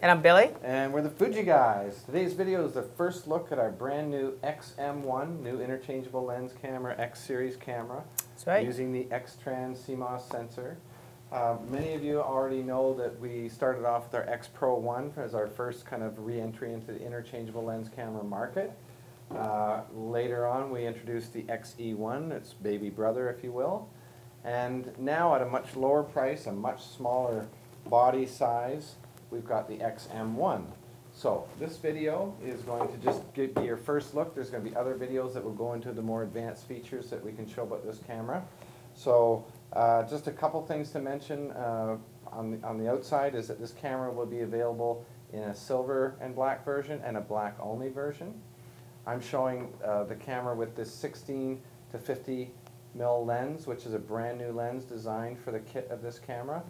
And I'm Billy. And we're the Fuji Guys. Today's video is the first look at our brand new X-M1, new interchangeable lens camera, X-series camera. That's right. Using the X-Trans CMOS sensor. Many of you already know that we started off with our X Pro 1 as our first kind of re-entry into the interchangeable lens camera market. Later on we introduced the XE1, its baby brother if you will. And now at a much lower price, a much smaller body size, we've got the X-M1. So this video is going to just be your first look. There's going to be other videos that will go into the more advanced features that we can show about this camera. So just a couple things to mention on the outside is that this camera will be available in a silver and black version and a black only version. I'm showing the camera with this 16 to 50 mil lens, which is a brand new lens designed for the kit of this camera.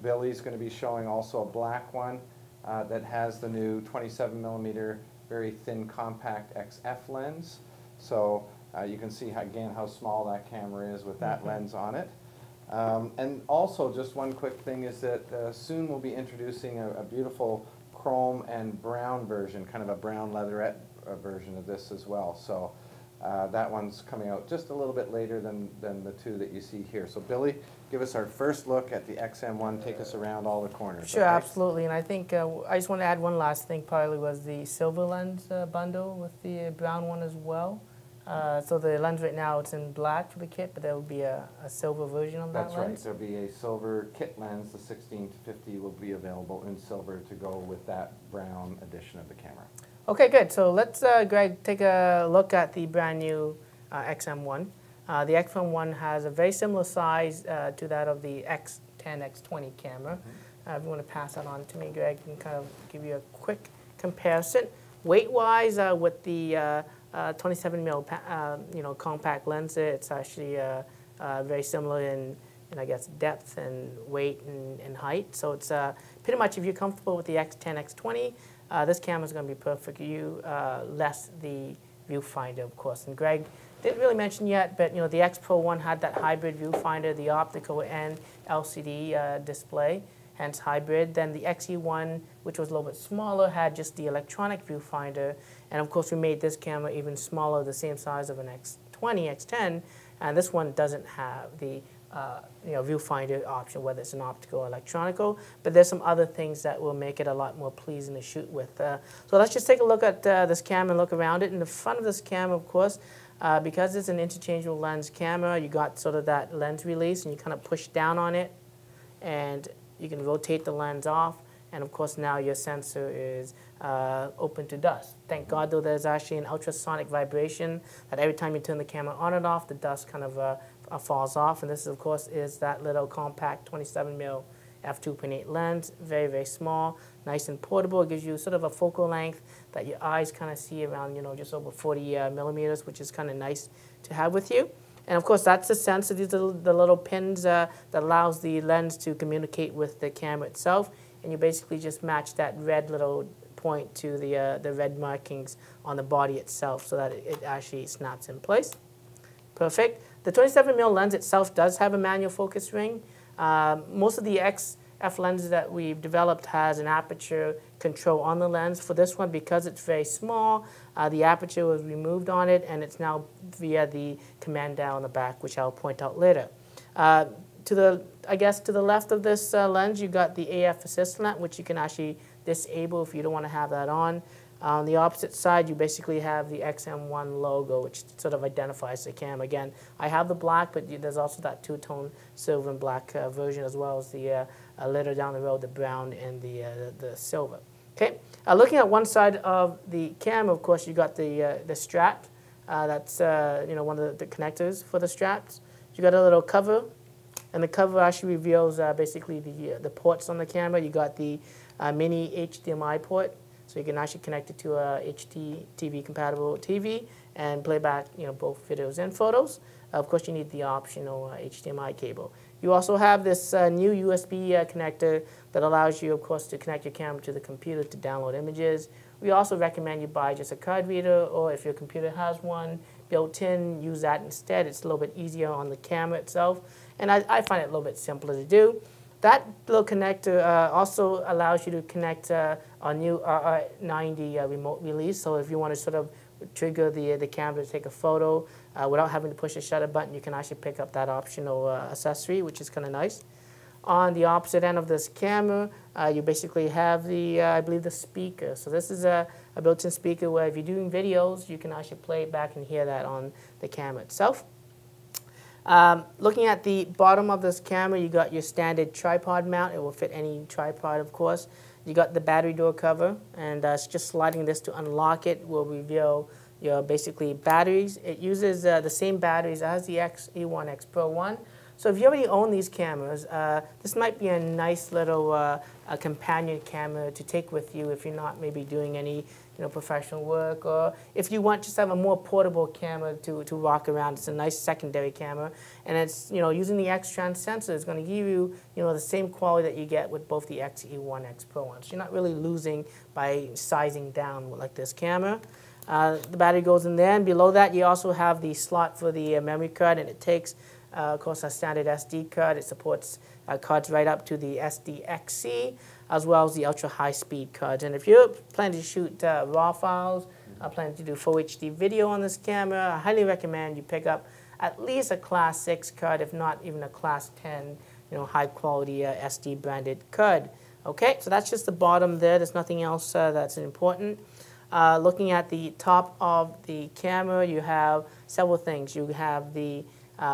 Billy's going to be showing also a black one that has the new 27 millimeter very thin compact XF lens. So you can see again how small that camera is with that lens on it. And also just one quick thing is that soon we'll be introducing a beautiful chrome and brown version, kind of a brown leatherette version of this as well. So that one's coming out just a little bit later than the two that you see here. So Billy, give us our first look at the X-M1, take us around all the corners. Sure, okay? absolutely. And I think I just want to add one last thing, probably was the silver lens bundle with the brown one as well. So the lens right now, it's in black for the kit, but there will be a silver version of that lens. That's right. There'll be a silver kit lens. The 16 to 50 will be available in silver to go with that brown edition of the camera. Okay, good. So let's, Greg, take a look at the brand new X-M1. The X-M1 has a very similar size to that of the X10, X20 camera. If you want to pass that on to me, Greg, I can kind of give you a quick comparison. Weight-wise, with the 27 mil, compact lens, it's actually very similar in I guess depth and weight and height. So it's pretty much if you're comfortable with the X10, X20. This camera is going to be perfect for you, less the viewfinder, of course. And Greg didn't really mention yet, but the X Pro 1 had that hybrid viewfinder, the optical and LCD display, hence hybrid. Then the XE1, which was a little bit smaller, had just the electronic viewfinder. And of course, we made this camera even smaller, the same size of an X20, X10. And this one doesn't have the viewfinder option, whether it's an optical or electronical, but there's some other things that will make it a lot more pleasing to shoot with. So let's just take a look at this camera and look around it. In the front of this camera, of course, because it's an interchangeable lens camera, you got sort of that lens release, and you kind of push down on it, and you can rotate the lens off, and of course now your sensor is open to dust. Thank God, though, there's actually an ultrasonic vibration that every time you turn the camera on and off, the dust kind of falls off. And this, of course, is that little compact 27 mil f2.8 lens, very, very small, nice and portable. It gives you sort of a focal length that your eyes kind of see around, just over 40 millimeters, which is kind of nice to have with you. And of course, that's the sensor. These are the little pins that allows the lens to communicate with the camera itself. And you basically just match that red little point to the red markings on the body itself so that it actually snaps in place. Perfect. The 27 mil lens itself does have a manual focus ring. Most of the XF lenses that we've developed has an aperture control on the lens. For this one, because it's very small, the aperture was removed on it, and it's now via the command dial on the back, which I'll point out later. To the left of this lens, you got the AF assist lamp, which you can actually disable if you don't want to have that on. On the opposite side, you basically have the X-M1 logo, which sort of identifies the camera. Again, I have the black, but there's also that two-tone silver and black version, as well as the later down the road, the brown and the silver. Okay, looking at one side of the camera, of course, you got the strap. That's one of the connectors for the straps. You got a little cover, and the cover actually reveals basically the ports on the camera. You got the mini HDMI port. So you can actually connect it to a HDTV compatible TV and play back, both videos and photos. Of course, you need the optional HDMI cable. You also have this new USB connector that allows you, of course, to connect your camera to the computer to download images. We also recommend you buy just a card reader, or if your computer has one built in, use that instead. It's a little bit easier on the camera itself, and I find it a little bit simpler to do. That little connector also allows you to connect a new RR90 remote release. So if you want to sort of trigger the camera to take a photo without having to push a shutter button, you can actually pick up that optional accessory, which is kind of nice. On the opposite end of this camera, you basically have the, I believe, the speaker. So this is a built-in speaker where if you're doing videos, you can actually play it back and hear that on the camera itself. Looking at the bottom of this camera, you got your standard tripod mount. It will fit any tripod, of course. You got the battery door cover, and just sliding this to unlock it will reveal your basically batteries. It uses the same batteries as the X-E1 X Pro 1. So if you already own these cameras, this might be a nice little a companion camera to take with you if you're not maybe doing any professional work, or if you want just to have a more portable camera to rock around. It's a nice secondary camera, and it's using the X-Trans sensor is going to give you the same quality that you get with both the X-E1 X Pro 1. So you're not really losing by sizing down like this camera. The battery goes in there, and below that you also have the slot for the memory card, and it takes of course, a standard SD card. It supports cards right up to the SD-XC, as well as the ultra-high-speed cards. And if you're planning to shoot RAW files, planning to do full HD video on this camera, I highly recommend you pick up at least a Class 6 card, if not even a Class 10, high-quality SD branded card. Okay, so that's just the bottom there. There's nothing else that's important. Looking at the top of the camera, you have several things. You have the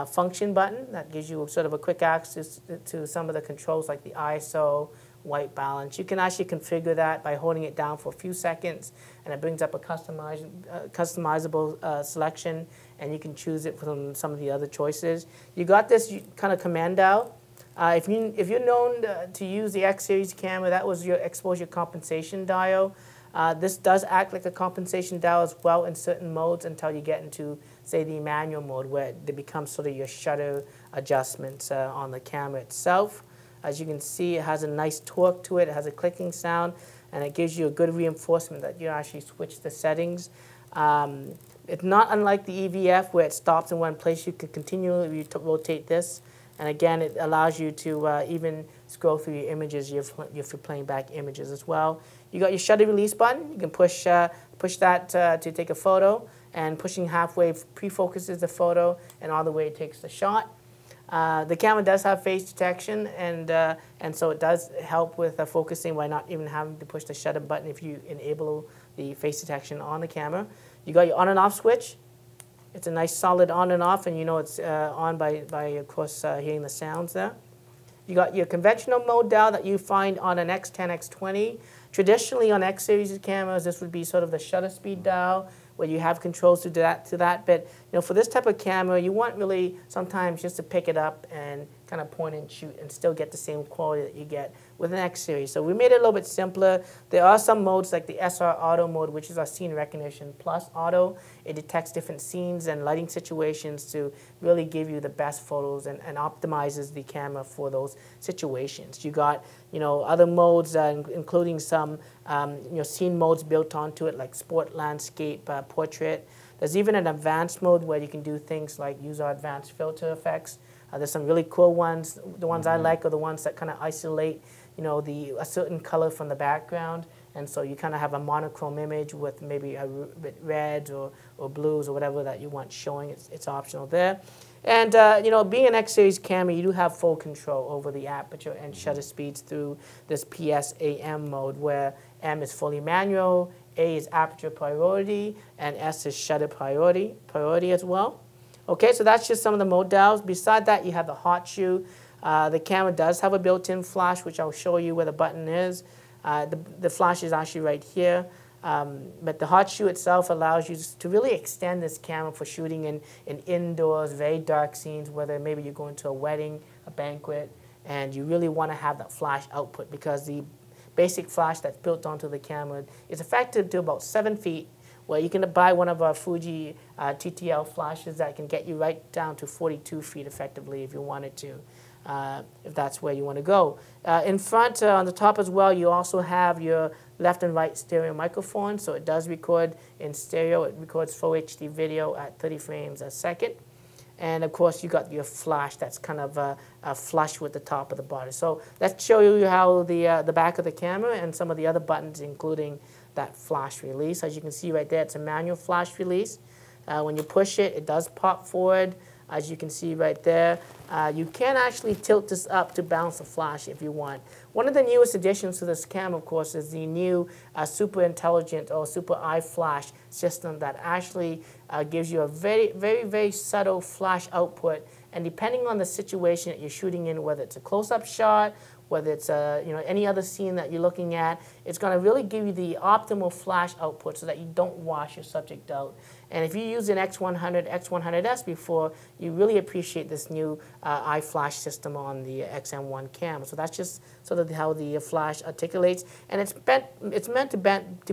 function button that gives you sort of a quick access to some of the controls like the ISO, white balance. You can actually configure that by holding it down for a few seconds, and it brings up a customizable selection, and you can choose it from some of the other choices. You got this kind of command dial. If you're known to use the X series camera, that was your exposure compensation dial. This does act like a compensation dial as well in certain modes until you get into, say, the manual mode, where it becomes sort of your shutter adjustments on the camera itself. As you can see, it has a nice torque to it. It has a clicking sound, and it gives you a good reinforcement that you actually switch the settings. It's not unlike the EVF, where it stops in one place. You can continually rotate this. And again, it allows you to even scroll through your images if you're playing back images as well. You got your shutter release button. You can push that to take a photo, and pushing halfway pre-focuses the photo, and all the way it takes the shot. The camera does have face detection, and so it does help with focusing by not even having to push the shutter button if you enable the face detection on the camera. You got your on and off switch. It's a nice solid on and off, and it's on by of course, hearing the sounds there. You got your conventional mode dial that you find on an X10, X20. Traditionally on X series cameras, this would be sort of the shutter speed dial, where you have controls to that. But for this type of camera, you want really sometimes just to pick it up and kind of point and shoot, and still get the same quality that you get with an X series. So we made it a little bit simpler. There are some modes like the SR Auto mode, which is our scene recognition plus auto. It detects different scenes and lighting situations to really give you the best photos, and optimizes the camera for those situations. You got other modes, including some scene modes built onto it, like sport, landscape, portrait. There's even an advanced mode where you can do things like use our advanced filter effects. There's some really cool ones. The ones I like are the ones that kind of isolate a certain color from the background, and so you kind of have a monochrome image with maybe a bit reds or blues or whatever that you want showing. It's optional there. And being an X series camera, you do have full control over the aperture and shutter speeds through this PSAM mode, where M is fully manual, A is aperture priority, and S is shutter priority as well. Okay, so that's just some of the mode dials. Beside that, you have the hot shoe. The camera does have a built-in flash, which I'll show you where the button is. The flash is actually right here. But the hot shoe itself allows you to really extend this camera for shooting in indoors, very dark scenes, whether maybe you're going to a wedding, a banquet, and you really want to have that flash output, because the basic flash that's built onto the camera is effective to about 7 feet, where you can buy one of our Fuji TTL flashes that can get you right down to 42 feet effectively if you wanted to, if that's where you want to go. In front, on the top as well, you also have your left and right stereo microphone, so it does record in stereo. It records full HD video at 30 frames a second. And of course, you got your flash that's kind of flush with the top of the body. So let's show you how the back of the camera and some of the other buttons, including that flash release. As you can see right there, it's a manual flash release. When you push it, it does pop forward. As you can see right there, you can actually tilt this up to bounce the flash if you want. One of the newest additions to this camera, of course, is the new super intelligent or super eye flash system that actually gives you a very subtle flash output. And depending on the situation that you're shooting in, whether it's a close-up shot, whether it's any other scene that you're looking at, it's going to really give you the optimal flash output so that you don't wash your subject out. And if you use an X100, X100S before, you really appreciate this new eye flash system on the X-M1 camera. So that's just sort of how the flash articulates. And it's meant to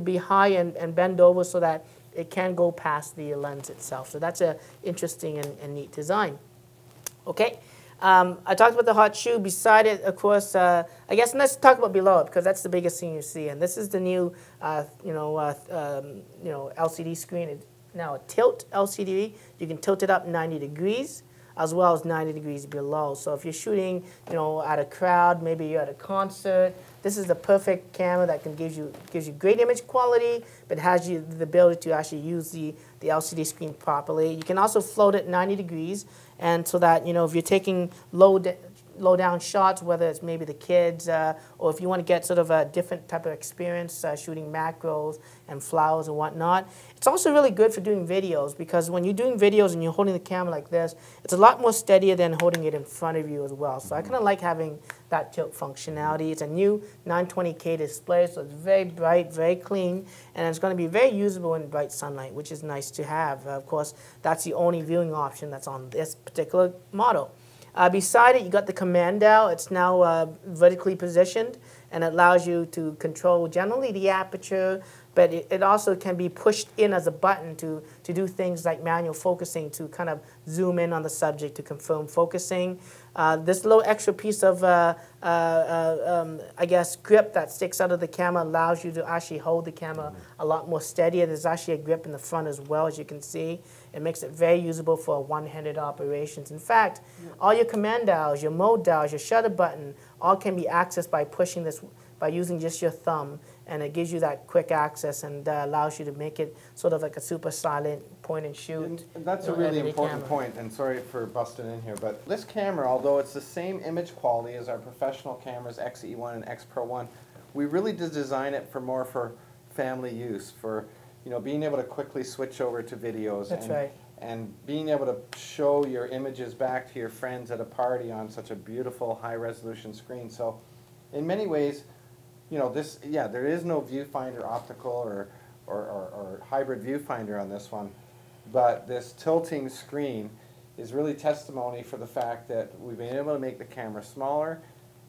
be high and bend over so that it can go past the lens itself. So that's an interesting and neat design. Okay. I talked about the hot shoe. Beside it, of course, I guess let's talk about below it because that's the biggest thing you see. And this is the new, LCD screen. It's now a tilt LCD. You can tilt it up 90 degrees as well as 90 degrees below. So if you're shooting, at a crowd, maybe you're at a concert, this is the perfect camera that can gives you great image quality, but has you the ability to actually use the LCD screen properly. You can also float it 90 degrees, and so that if you're taking low down shots, whether it's maybe the kids, or if you want to get sort of a different type of experience shooting macros and flowers and whatnot. It's also really good for doing videos because when you're doing videos and you're holding the camera like this, it's a lot more steadier than holding it in front of you as well. So I kind of like having that tilt functionality. It's a new 920K display, so it's very bright, very clean, and it's going to be very usable in bright sunlight, which is nice to have. Of course, that's the only viewing option that's on this particular model. Beside it, you got the command dial. It's now vertically positioned, and it allows you to control generally the aperture, but it also can be pushed in as a button to do things like manual focusing, to kind of zoom in on the subject to confirm focusing. This little extra piece of, I guess, grip that sticks out of the camera allows you to actually hold the camera a lot more steadier. There's actually a grip in the front as well, as you can see. It makes it very usable for one-handed operations. In fact, all your command dials, your mode dials, your shutter button, all can be accessed by pushing this, by using just your thumb, and it gives you that quick access and allows you to make it sort of like a super silent point and shoot. And that's a really important point, and sorry for busting in here, but this camera, although it's the same image quality as our professional cameras, X-E1 and X-Pro 1, we really did design it for family use, for being able to quickly switch over to videos. That's right. And being able to show your images back to your friends at a party on such a beautiful high-resolution screen. So in many ways, there is no viewfinder optical or hybrid viewfinder on this one, but this tilting screen is really testimony for the fact that we've been able to make the camera smaller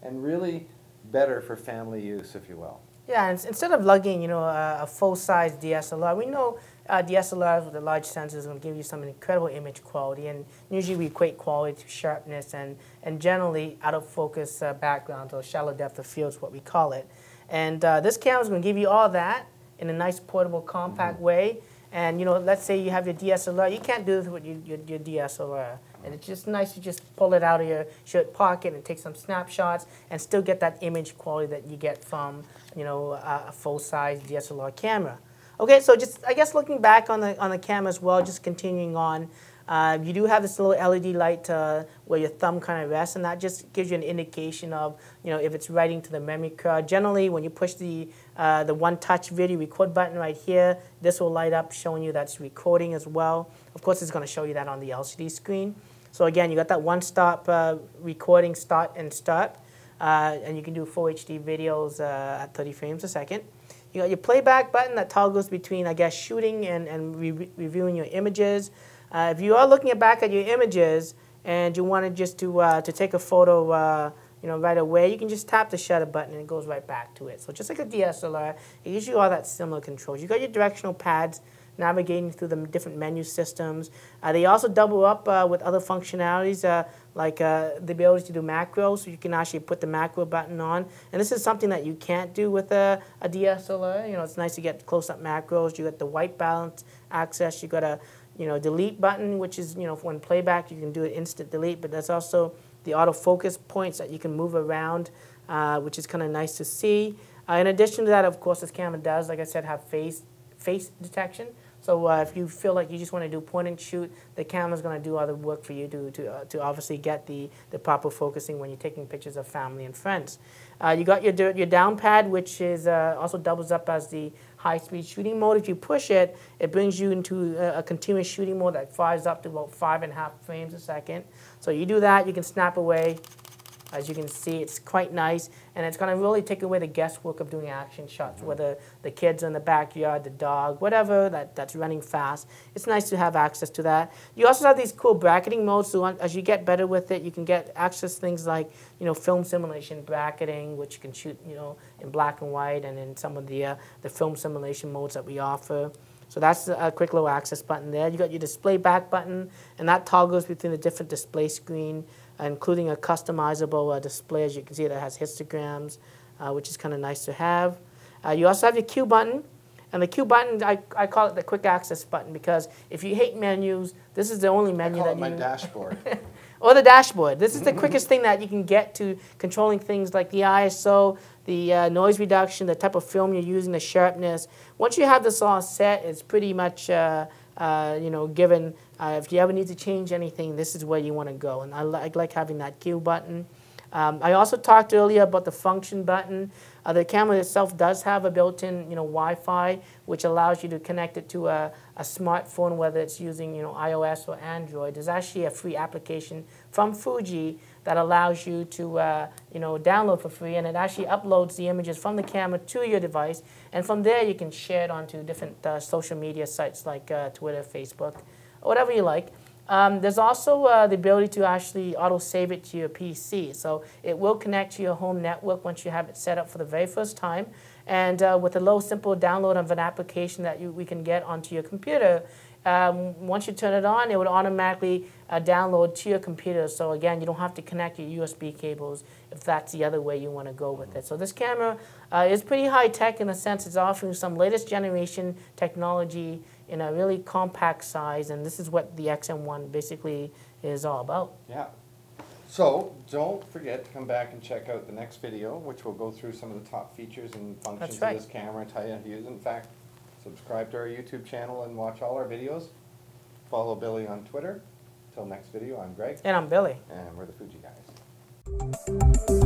and really better for family use, if you will. Yeah, and instead of lugging, a full-size DSLR, we know DSLRs with the large sensors will give you some incredible image quality, and usually we equate quality to sharpness and generally out-of-focus backgrounds, or shallow depth of field is what we call it. And this camera is going to give you all that in a nice, portable, compact way. And let's say you have your DSLR, you can't do this with your DSLR. And it's just nice to just pull it out of your shirt pocket and take some snapshots and still get that image quality that you get from a full-size DSLR camera. Okay, so just I guess looking back on the camera as well, just continuing on, you do have this little LED light where your thumb kind of rests, and that just gives you an indication of if it's writing to the memory card. Generally, when you push the one-touch video record button right here, this will light up showing you that's recording as well. Of course, it's going to show you that on the LCD screen. So again, you got that one-stop recording, start and stop, and you can do full HD videos at 30 frames a second. You got your playback button that toggles between, I guess, shooting and reviewing your images. If you are looking back at your images and you wanted just to take a photo, right away, you can just tap the shutter button and it goes right back to it. So just like a DSLR, it gives you all that similar controls. You got your directional pads navigating through the different menu systems. They also double up with other functionalities like the ability to do macros, so you can actually put the macro button on. And this is something that you can't do with a DSLR. It's nice to get close-up macros. You got the white balance access. You got a delete button, which is, when playback you can do it instant delete, but there's also the autofocus points that you can move around, which is kind of nice to see. In addition to that, of course, this camera does, like I said, have face detection. So if you feel like you just want to do point and shoot, the camera's going to do all the work for you to obviously get the proper focusing when you're taking pictures of family and friends. You got your down pad, which is also doubles up as the high-speed shooting mode. If you push it, it brings you into a continuous shooting mode that fires up to about 5.5 frames a second. So you do that, you can snap away. As you can see, it's quite nice, and it's going to really take away the guesswork of doing action shots, whether the kids in the backyard, the dog, whatever that's running fast. It's nice to have access to that. You also have these cool bracketing modes, so as you get better with it, you can get access to things like film simulation bracketing, which you can shoot in black and white, and in some of the film simulation modes that we offer. So that's a quick little access button there. You got your display back button, and that toggles between the different display screen, including a customizable display, as you can see, that has histograms, which is kind of nice to have. You also have your Q button, and the Q button, I call it the quick access button, because if you hate menus, this is the only menu that you... I call it my dashboard. Or the dashboard. This is the quickest thing that you can get to controlling things like the ISO, the noise reduction, the type of film you're using, the sharpness. Once you have this all set, it's pretty much given. If you ever need to change anything, this is where you want to go. And I like having that Q button. I also talked earlier about the function button. The camera itself does have a built-in Wi-Fi, which allows you to connect it to a smartphone, whether it's using iOS or Android. There's actually a free application from Fuji that allows you to download for free, and it actually uploads the images from the camera to your device, and from there you can share it onto different social media sites like Twitter, Facebook, or whatever you like. There's also the ability to actually auto-save it to your PC. So it will connect to your home network once you have it set up for the very first time. And with a low, simple download of an application that we can get onto your computer, once you turn it on, it would automatically download to your computer. So again, you don't have to connect your USB cables if that's the other way you want to go with it. So this camera is pretty high-tech in the sense it's offering some latest generation technology in a really compact size, and this is what the X-M1 basically is all about. Yeah. So don't forget to come back and check out the next video, which will go through some of the top features and functions of this camera and tell you how to use it. In fact, subscribe to our YouTube channel and watch all our videos. Follow Billy on Twitter. Till next video, I'm Greg. And I'm Billy. And we're the Fuji Guys.